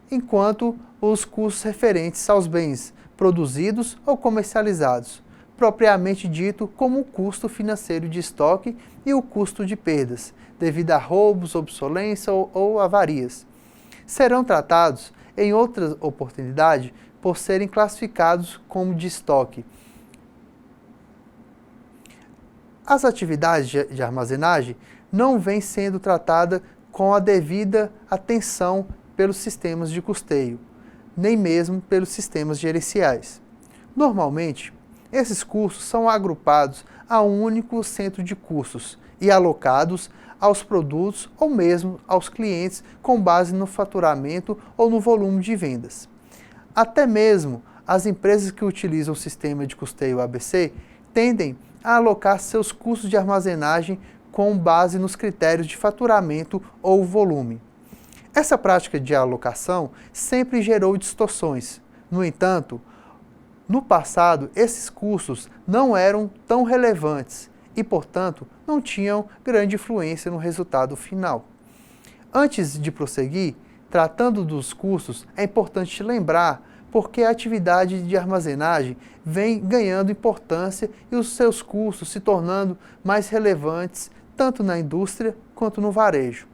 enquanto os custos referentes aos bens produzidos ou comercializados, propriamente dito como o custo financeiro de estoque e o custo de perdas, devido a roubos, obsolescência ou avarias. Serão tratados em outra oportunidade por serem classificados como de estoque. As atividades de armazenagem não vêm sendo tratadas com a devida atenção pelos sistemas de custeio, nem mesmo pelos sistemas gerenciais. Normalmente, esses custos são agrupados a um único centro de custos e alocados aos produtos ou mesmo aos clientes com base no faturamento ou no volume de vendas. Até mesmo as empresas que utilizam o sistema de custeio ABC tendem a alocar seus custos de armazenagem com base nos critérios de faturamento ou volume. Essa prática de alocação sempre gerou distorções. No entanto, no passado, esses custos não eram tão relevantes e, portanto, não tinham grande influência no resultado final. Antes de prosseguir, tratando dos custos, é importante lembrar porque a atividade de armazenagem vem ganhando importância e os seus custos se tornando mais relevantes tanto na indústria quanto no varejo.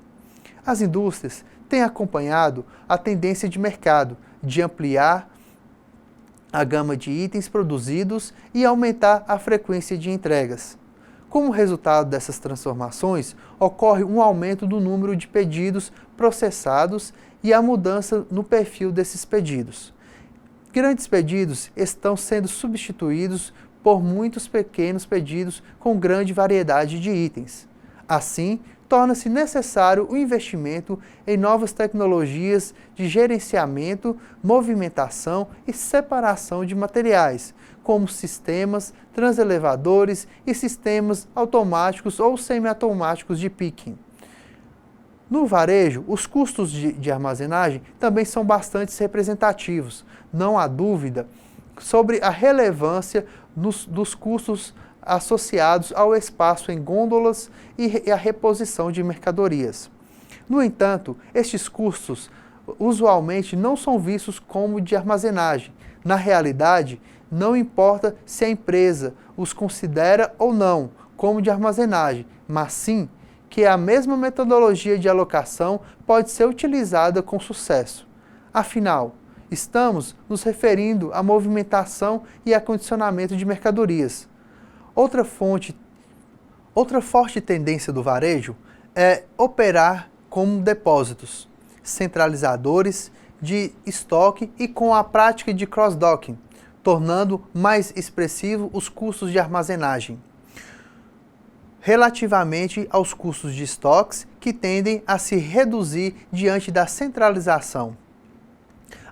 As indústrias têm acompanhado a tendência de mercado de ampliar a gama de itens produzidos e aumentar a frequência de entregas. Como resultado dessas transformações, ocorre um aumento do número de pedidos processados e a mudança no perfil desses pedidos. Grandes pedidos estão sendo substituídos por muitos pequenos pedidos com grande variedade de itens. Assim, torna-se necessário o investimento em novas tecnologias de gerenciamento, movimentação e separação de materiais, como sistemas transelevadores e sistemas automáticos ou semiautomáticos de picking. No varejo, os custos de armazenagem também são bastante representativos. Não há dúvida sobre a relevância dos custos associados ao espaço em gôndolas e a reposição de mercadorias. No entanto, estes custos usualmente não são vistos como de armazenagem. Na realidade, não importa se a empresa os considera ou não como de armazenagem, mas sim que a mesma metodologia de alocação pode ser utilizada com sucesso. Afinal, estamos nos referindo à movimentação e acondicionamento de mercadorias. Outra forte tendência do varejo é operar como depósitos, centralizadores de estoque e com a prática de cross-docking, tornando mais expressivo os custos de armazenagem, relativamente aos custos de estoques que tendem a se reduzir diante da centralização.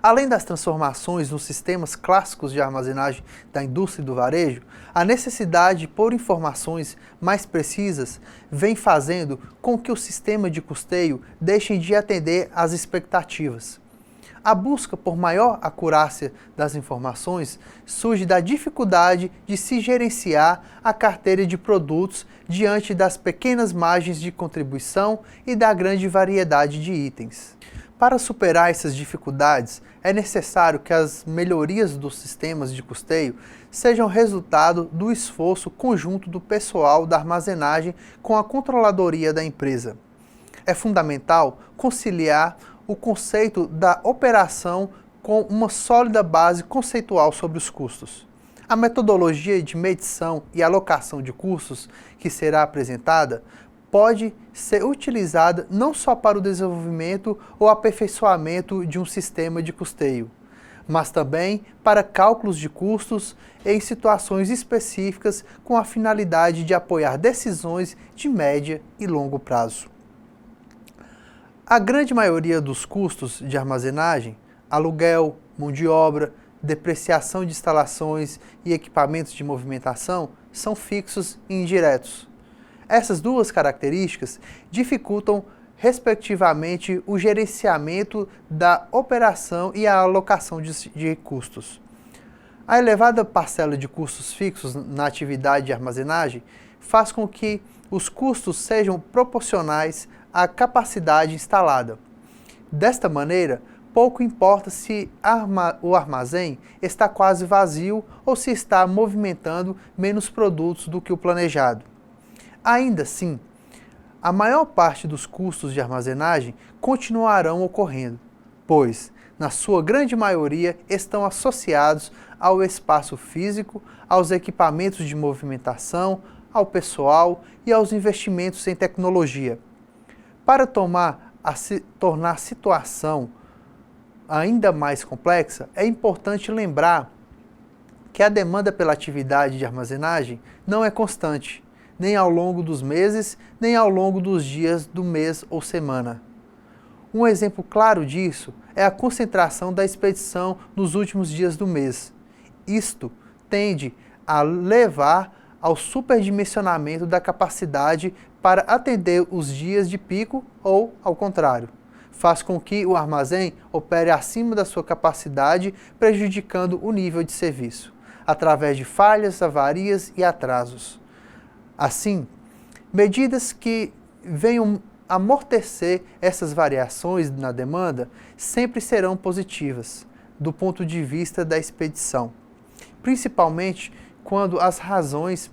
Além das transformações nos sistemas clássicos de armazenagem da indústria e do varejo, a necessidade por informações mais precisas vem fazendo com que o sistema de custeio deixe de atender às expectativas. A busca por maior acurácia das informações surge da dificuldade de se gerenciar a carteira de produtos diante das pequenas margens de contribuição e da grande variedade de itens. Para superar essas dificuldades, é necessário que as melhorias dos sistemas de custeio sejam resultado do esforço conjunto do pessoal da armazenagem com a controladoria da empresa. É fundamental conciliar o conceito da operação com uma sólida base conceitual sobre os custos. A metodologia de medição e alocação de custos que será apresentada pode ser utilizada não só para o desenvolvimento ou aperfeiçoamento de um sistema de custeio, mas também para cálculos de custos em situações específicas com a finalidade de apoiar decisões de média e longo prazo. A grande maioria dos custos de armazenagem, aluguel, mão de obra, depreciação de instalações e equipamentos de movimentação são fixos e indiretos. Essas duas características dificultam, respectivamente, o gerenciamento da operação e a alocação de custos. A elevada parcela de custos fixos na atividade de armazenagem faz com que os custos sejam proporcionais à capacidade instalada. Desta maneira, pouco importa se o armazém está quase vazio ou se está movimentando menos produtos do que o planejado. Ainda assim, a maior parte dos custos de armazenagem continuarão ocorrendo, pois, na sua grande maioria, estão associados ao espaço físico, aos equipamentos de movimentação, ao pessoal e aos investimentos em tecnologia. Para tornar a situação ainda mais complexa, é importante lembrar que a demanda pela atividade de armazenagem não é constante, nem ao longo dos meses, nem ao longo dos dias do mês ou semana. Um exemplo claro disso é a concentração da expedição nos últimos dias do mês. Isto tende a levar ao superdimensionamento da capacidade para atender os dias de pico ou, ao contrário, faz com que o armazém opere acima da sua capacidade, prejudicando o nível de serviço, através de falhas, avarias e atrasos. Assim, medidas que venham amortecer essas variações na demanda sempre serão positivas, do ponto de vista da expedição, principalmente quando as razões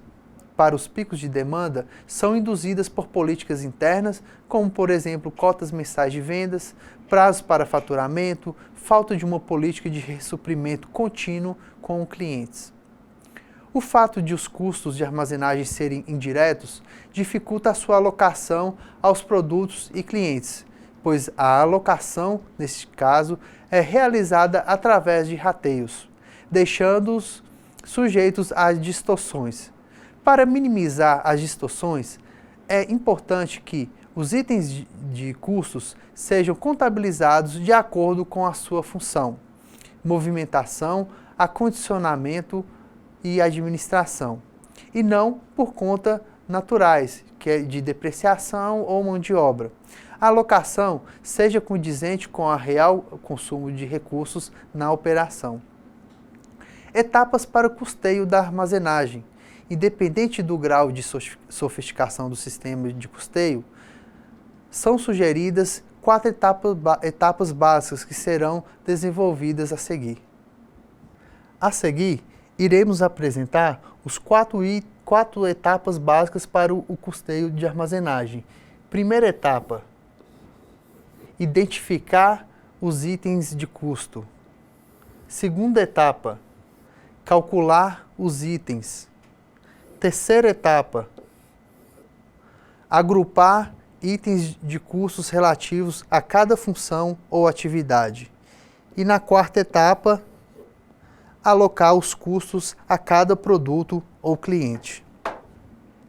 para os picos de demanda são induzidas por políticas internas, como, por exemplo, cotas mensais de vendas, prazos para faturamento, falta de uma política de ressuprimento contínuo com clientes. O fato de os custos de armazenagem serem indiretos dificulta a sua alocação aos produtos e clientes, pois a alocação, neste caso, é realizada através de rateios, deixando-os sujeitos a distorções. Para minimizar as distorções, é importante que os itens de custos sejam contabilizados de acordo com a sua função, movimentação, acondicionamento e administração, e não por conta naturais, que é de depreciação ou mão de obra. A alocação seja condizente com o real consumo de recursos na operação. Etapas para o custeio da armazenagem. Independente do grau de sofisticação do sistema de custeio, são sugeridas 4 etapas básicas que serão desenvolvidas a seguir. A seguir, iremos apresentar os 4 etapas básicas para o custeio de armazenagem. Primeira etapa: identificar os itens de custo. Segunda etapa: calcular os itens. Terceira etapa: agrupar itens de custos relativos a cada função ou atividade. E na quarta etapa, alocar os custos a cada produto ou cliente.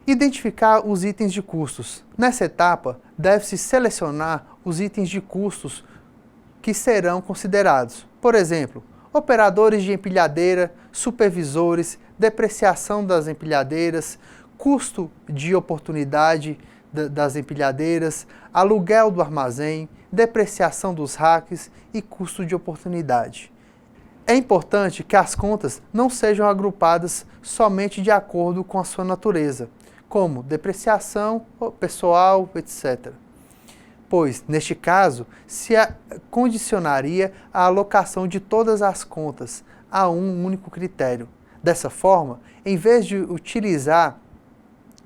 Identificar os itens de custos. Nessa etapa, deve-se selecionar os itens de custos que serão considerados. Por exemplo, operadores de empilhadeira, supervisores, depreciação das empilhadeiras, custo de oportunidade das empilhadeiras, aluguel do armazém, depreciação dos racks e custo de oportunidade. É importante que as contas não sejam agrupadas somente de acordo com a sua natureza, como depreciação, pessoal, etc. Pois, neste caso, se condicionaria a alocação de todas as contas a um único critério. Dessa forma, em vez de utilizar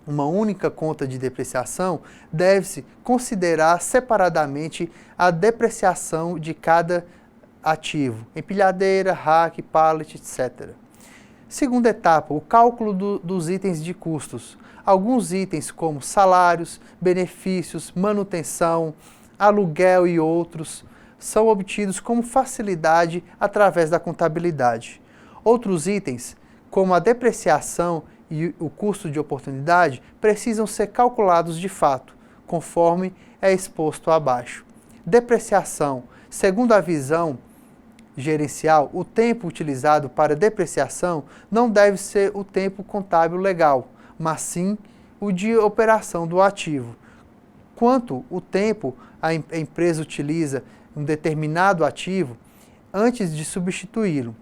uma única conta de depreciação, deve-se considerar separadamente a depreciação de cada ativo, empilhadeira, rack, pallet, etc. Segunda etapa, o cálculo dos itens de custos. Alguns itens como salários, benefícios, manutenção, aluguel e outros são obtidos com facilidade através da contabilidade. Outros itens, como a depreciação e o custo de oportunidade, precisam ser calculados de fato, conforme é exposto abaixo. Depreciação, segundo a visão gerencial, o tempo utilizado para depreciação não deve ser o tempo contábil legal, mas sim o de operação do ativo. Quanto o tempo a empresa utiliza um determinado ativo antes de substituí-lo.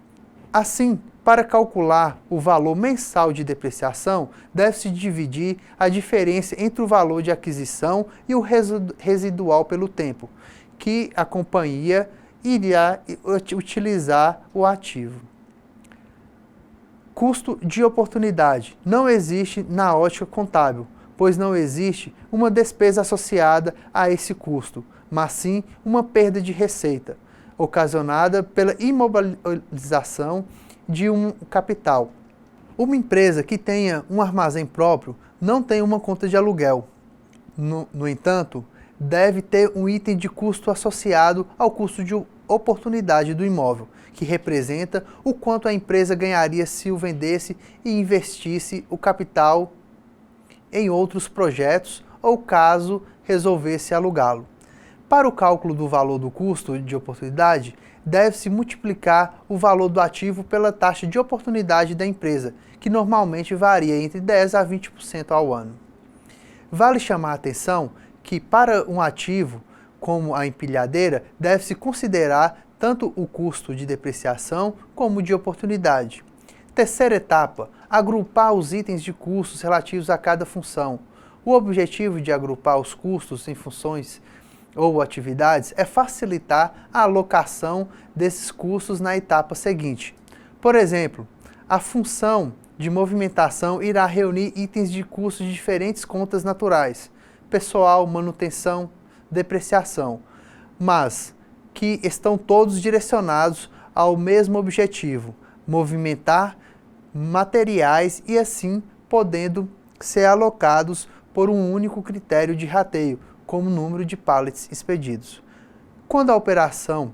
Assim, para calcular o valor mensal de depreciação, deve-se dividir a diferença entre o valor de aquisição e o residual pelo tempo que a companhia irá utilizar o ativo. Custo de oportunidade não existe na ótica contábil, pois não existe uma despesa associada a esse custo, mas sim uma perda de receita, ocasionada pela imobilização de um capital. Uma empresa que tenha um armazém próprio não tem uma conta de aluguel. No entanto, deve ter um item de custo associado ao custo de oportunidade do imóvel, que representa o quanto a empresa ganharia se o vendesse e investisse o capital em outros projetos ou caso resolvesse alugá-lo. Para o cálculo do valor do custo de oportunidade, deve-se multiplicar o valor do ativo pela taxa de oportunidade da empresa, que normalmente varia entre 10% a 20% ao ano. Vale chamar a atenção que para um ativo como a empilhadeira, deve-se considerar tanto o custo de depreciação como de oportunidade. Terceira etapa, agrupar os itens de custos relativos a cada função. O objetivo de agrupar os custos em funções ou atividades é facilitar a alocação desses custos na etapa seguinte. Por exemplo, a função de movimentação irá reunir itens de custos de diferentes contas naturais, pessoal, manutenção, depreciação, mas que estão todos direcionados ao mesmo objetivo, movimentar materiais e assim podendo ser alocados por um único critério de rateio, como o número de pallets expedidos. Quando a operação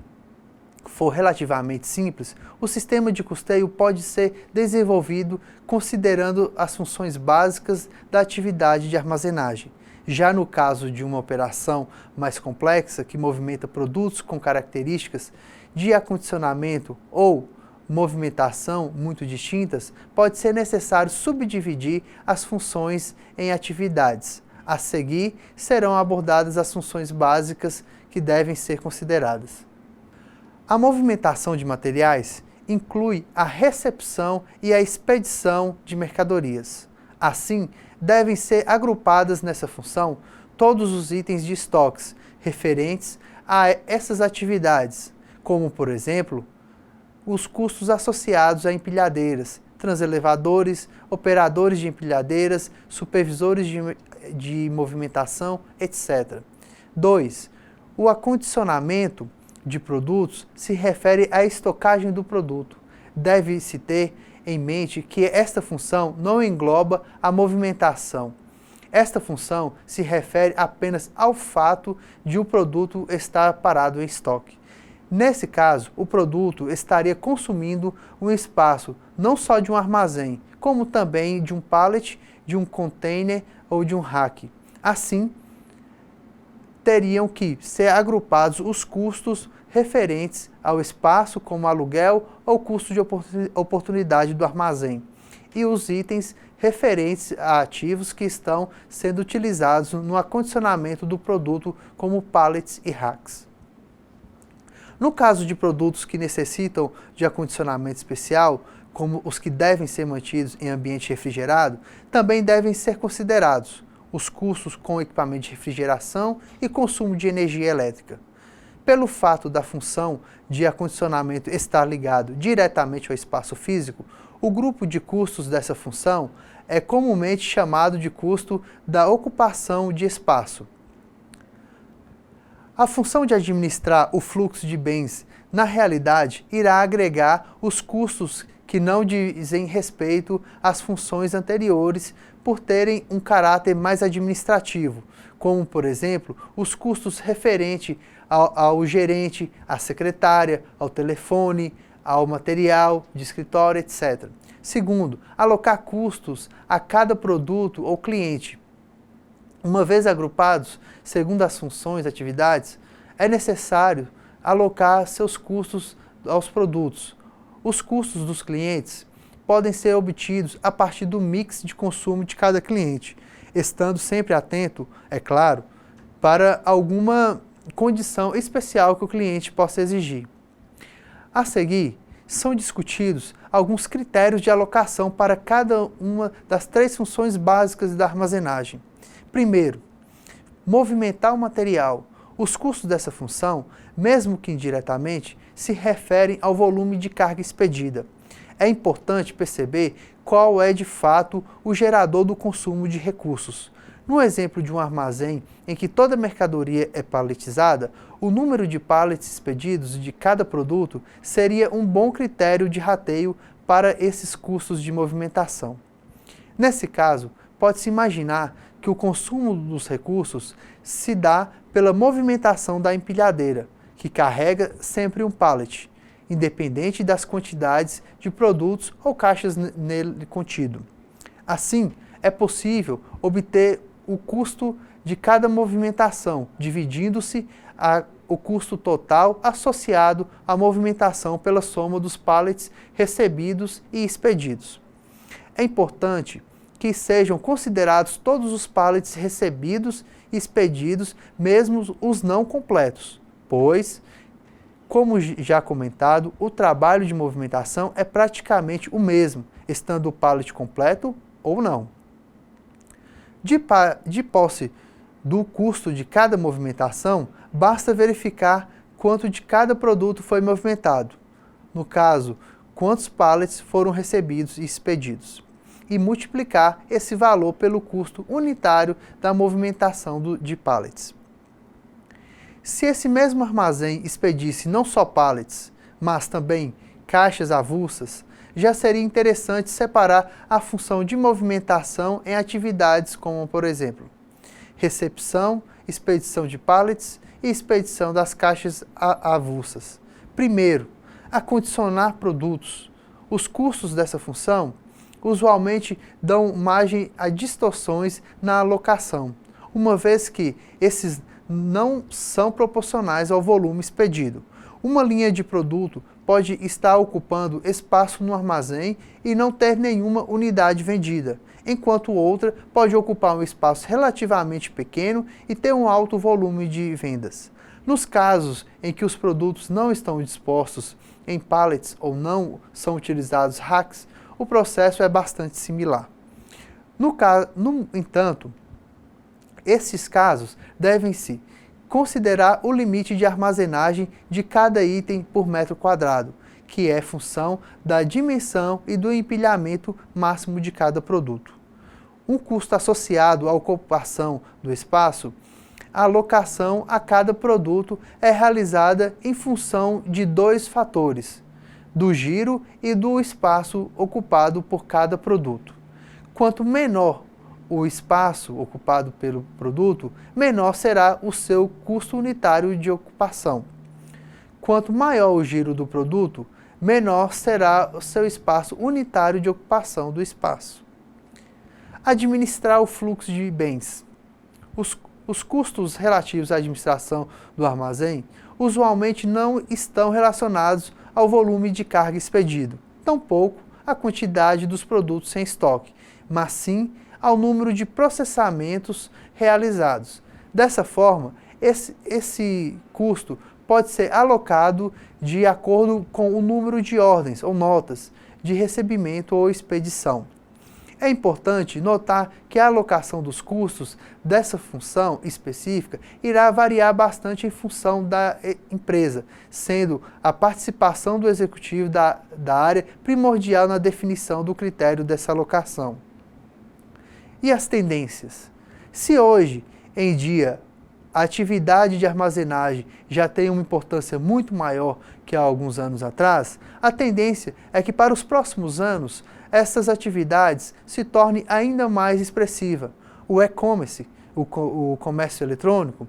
for relativamente simples, o sistema de custeio pode ser desenvolvido considerando as funções básicas da atividade de armazenagem. Já no caso de uma operação mais complexa, que movimenta produtos com características de acondicionamento ou movimentação muito distintas, pode ser necessário subdividir as funções em atividades. A seguir, serão abordadas as funções básicas que devem ser consideradas. A movimentação de materiais inclui a recepção e a expedição de mercadorias. Assim, devem ser agrupadas nessa função todos os itens de estoques referentes a essas atividades, como, por exemplo, os custos associados a empilhadeiras, transelevadores, operadores de empilhadeiras, supervisores de movimentação, etc. 2. O acondicionamento de produtos se refere à estocagem do produto. Deve-se ter em mente que esta função não engloba a movimentação. Esta função se refere apenas ao fato de o produto estar parado em estoque. Nesse caso, o produto estaria consumindo um espaço não só de um armazém, como também de um pallet, de um container ou de um rack. Assim, teriam que ser agrupados os custos referentes ao espaço, como aluguel ou custo de oportunidade do armazém, e os itens referentes a ativos que estão sendo utilizados no acondicionamento do produto, como pallets e racks. No caso de produtos que necessitam de acondicionamento especial, como os que devem ser mantidos em ambiente refrigerado, também devem ser considerados os custos com equipamento de refrigeração e consumo de energia elétrica. Pelo fato da função de acondicionamento estar ligado diretamente ao espaço físico, o grupo de custos dessa função é comumente chamado de custo da ocupação de espaço. A função de administrar o fluxo de bens, na realidade, irá agregar os custos que não dizem respeito às funções anteriores por terem um caráter mais administrativo, como, por exemplo, os custos referentes ao gerente, à secretária, ao telefone, ao material de escritório, etc. Segundo, alocar custos a cada produto ou cliente. Uma vez agrupados, segundo as funções e atividades, é necessário alocar seus custos aos produtos. Os custos dos clientes podem ser obtidos a partir do mix de consumo de cada cliente, estando sempre atento, é claro, para alguma condição especial que o cliente possa exigir. A seguir, são discutidos alguns critérios de alocação para cada uma das 3 funções básicas da armazenagem. Primeiro, movimentar o material. Os custos dessa função, mesmo que indiretamente, se referem ao volume de carga expedida. É importante perceber qual é de fato o gerador do consumo de recursos. No exemplo de um armazém em que toda a mercadoria é paletizada, o número de pallets expedidos de cada produto seria um bom critério de rateio para esses custos de movimentação. Nesse caso, pode-se imaginar que o consumo dos recursos se dá pela movimentação da empilhadeira, que carrega sempre um pallet, independente das quantidades de produtos ou caixas nele contido. Assim, é possível obter o custo de cada movimentação, dividindo-se o custo total associado à movimentação pela soma dos pallets recebidos e expedidos. É importante que sejam considerados todos os pallets recebidos e expedidos, mesmo os não completos, pois, como já comentado, o trabalho de movimentação é praticamente o mesmo, estando o pallet completo ou não. De posse do custo de cada movimentação, basta verificar quanto de cada produto foi movimentado, no caso, quantos pallets foram recebidos e expedidos, e multiplicar esse valor pelo custo unitário da movimentação de pallets. Se esse mesmo armazém expedisse não só pallets, mas também caixas avulsas, já seria interessante separar a função de movimentação em atividades como, por exemplo, recepção, expedição de pallets e expedição das caixas avulsas. Primeiro, acondicionar produtos. Os custos dessa função usualmente dão margem a distorções na alocação, uma vez que esses não são proporcionais ao volume expedido. Uma linha de produto pode estar ocupando espaço no armazém e não ter nenhuma unidade vendida, enquanto outra pode ocupar um espaço relativamente pequeno e ter um alto volume de vendas. Nos casos em que os produtos não estão dispostos em pallets ou não são utilizados racks, o processo é bastante similar. No entanto, esses casos devem-se considerar o limite de armazenagem de cada item por metro quadrado, que é função da dimensão e do empilhamento máximo de cada produto. Um custo associado à ocupação do espaço, a alocação a cada produto é realizada em função de 2 fatores, do giro e do espaço ocupado por cada produto. Quanto menor o espaço ocupado pelo produto, menor será o seu custo unitário de ocupação. Quanto maior o giro do produto, menor será o seu espaço unitário de ocupação do espaço. Administrar o fluxo de bens. Os custos relativos à administração do armazém usualmente não estão relacionados ao volume de carga expedido, tampouco à quantidade dos produtos em estoque, mas sim ao número de processamentos realizados. Dessa forma, esse custo pode ser alocado de acordo com o número de ordens ou notas de recebimento ou expedição. É importante notar que a alocação dos custos dessa função específica irá variar bastante em função da empresa, sendo a participação do executivo da área primordial na definição do critério dessa alocação. E as tendências? Se hoje em dia a atividade de armazenagem já tem uma importância muito maior que há alguns anos atrás, a tendência é que para os próximos anos essas atividades se tornem ainda mais expressiva. O e-commerce, o comércio eletrônico,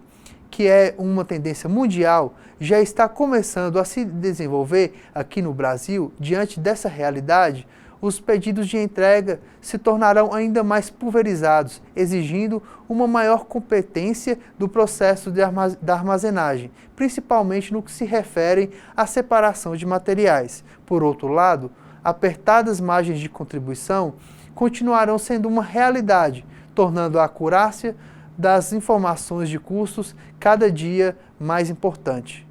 que é uma tendência mundial, já está começando a se desenvolver aqui no Brasil. Diante dessa realidade, os pedidos de entrega se tornarão ainda mais pulverizados, exigindo uma maior competência do processo da armazenagem, principalmente no que se refere à separação de materiais. Por outro lado, apertadas margens de contribuição continuarão sendo uma realidade, tornando a acurácia das informações de custos cada dia mais importante.